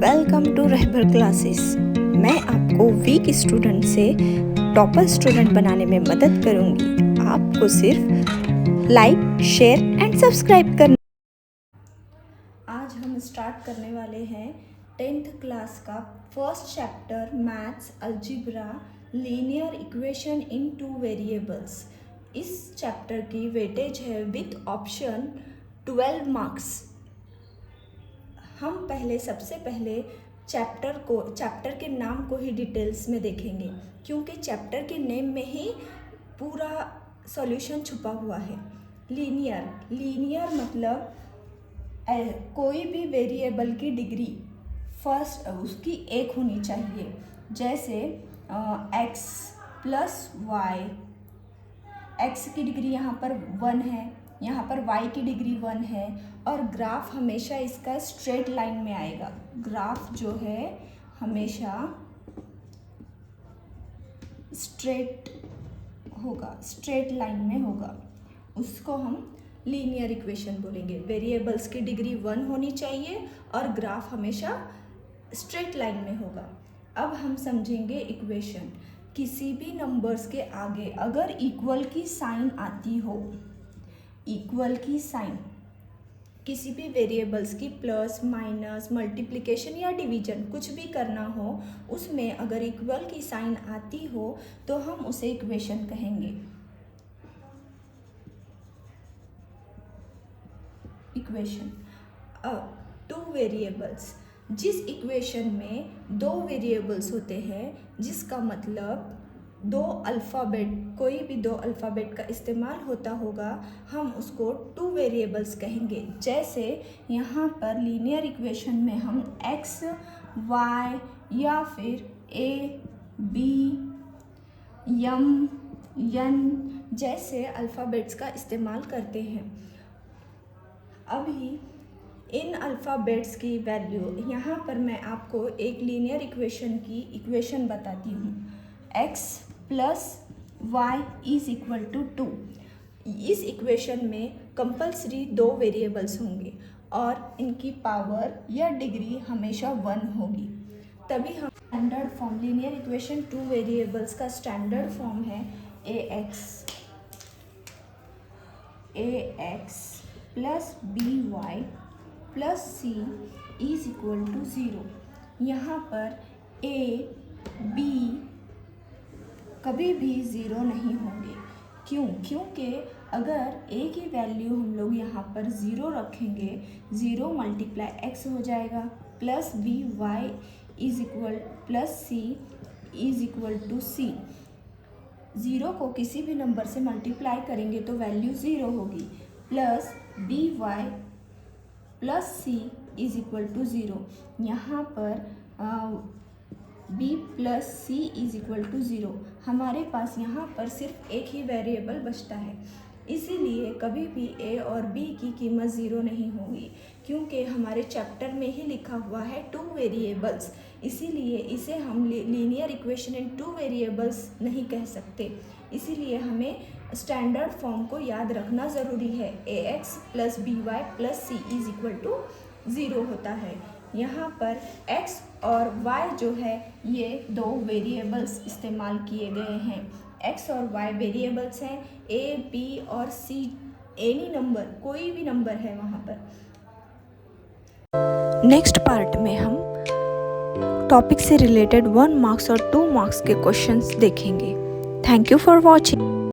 Welcome to रहबर classes. मैं आपको weak student से टॉपर स्टूडेंट बनाने में मदद करूंगी। आपको सिर्फ लाइक, शेयर एंड सब्सक्राइब करना। आज हम स्टार्ट करने वाले हैं 10th क्लास का first chapter maths algebra linear equation in two variables. इस चैप्टर की वेटेज है विथ ऑप्शन 12 मार्क्स। हम सबसे पहले चैप्टर के नाम को ही डिटेल्स में देखेंगे, क्योंकि चैप्टर के नेम में ही पूरा सॉल्यूशन छुपा हुआ है। लीनियर मतलब कोई भी वेरिएबल की डिग्री फर्स्ट उसकी एक होनी चाहिए। जैसे x प्लस वाई, x की डिग्री यहाँ पर 1 है, यहाँ पर y की डिग्री 1 है, और ग्राफ हमेशा इसका स्ट्रेट लाइन में आएगा। ग्राफ जो है हमेशा स्ट्रेट लाइन में होगा, उसको हम लीनियर इक्वेशन बोलेंगे। वेरिएबल्स की डिग्री 1 होनी चाहिए और ग्राफ हमेशा स्ट्रेट लाइन में होगा। अब हम समझेंगे इक्वेशन। किसी भी नंबर्स के आगे अगर इक्वल की साइन आती हो, इक्वल की साइन किसी भी वेरिएबल्स की प्लस माइनस मल्टीप्लिकेशन या डिवीजन कुछ भी करना हो, उसमें अगर इक्वल की साइन आती हो तो हम उसे इक्वेशन कहेंगे। इक्वेशन टू वेरिएबल्स, जिस इक्वेशन में दो वेरिएबल्स होते हैं, जिसका मतलब कोई भी दो अल्फ़ाबेट का इस्तेमाल होता होगा, हम उसको टू वेरिएबल्स कहेंगे। जैसे यहाँ पर लीनियर इक्वेशन में हम x, y या फिर a, b, m, n जैसे अल्फ़ाबेट्स का इस्तेमाल करते हैं। अभी इन अल्फ़ाबेट्स की वैल्यू यहाँ पर मैं आपको एक लीनियर इक्वेशन की इक्वेशन बताती हूँ। x plus y is equal to 2। इस इक्वेशन में कंपल्सरी दो वेरिएबल्स होंगे और इनकी पावर या डिग्री हमेशा 1 होगी। तभी हम standard form linear equation two variables का स्टैंडर्ड फॉर्म है ax plus B y plus C is equal to 0। यहाँ पर a, b कभी भी 0 नहीं होंगे। क्योंकि अगर a की वैल्यू हम लोग यहाँ पर 0 रखेंगे, 0 मल्टीप्लाई x हो जाएगा, plus B Y is equal plus C is equal to C. 0 को किसी भी नंबर से मल्टीप्लाई करेंगे तो वैल्यू 0 होगी, plus B y plus C is equal to 0। यहाँ पर b plus C is equal to 0। हमारे पास यहाँ पर सिर्फ एक ही वेरिएबल बचता है, इसीलिए कभी भी a और b की कीमत 0 नहीं होगी, क्योंकि हमारे चैप्टर में ही लिखा हुआ है टू वेरिएबल्स। इसीलिए इसे हम linear equation in two variables नहीं कह सकते। इसीलिए हमें स्टैंडर्ड फॉर्म को याद रखना ज़रूरी है। ax plus B y plus C is equal to 0 होता है। यहाँ पर x और y जो है ये दो वेरिएबल्स इस्तेमाल किए गए हैं। x और y वेरिएबल्स हैं, a, b और c एनी नंबर, कोई भी नंबर है वहाँ पर। नेक्स्ट पार्ट में हम टॉपिक से रिलेटेड 1 मार्क्स और 2 मार्क्स के क्वेश्चंस देखेंगे। Thank you for watching.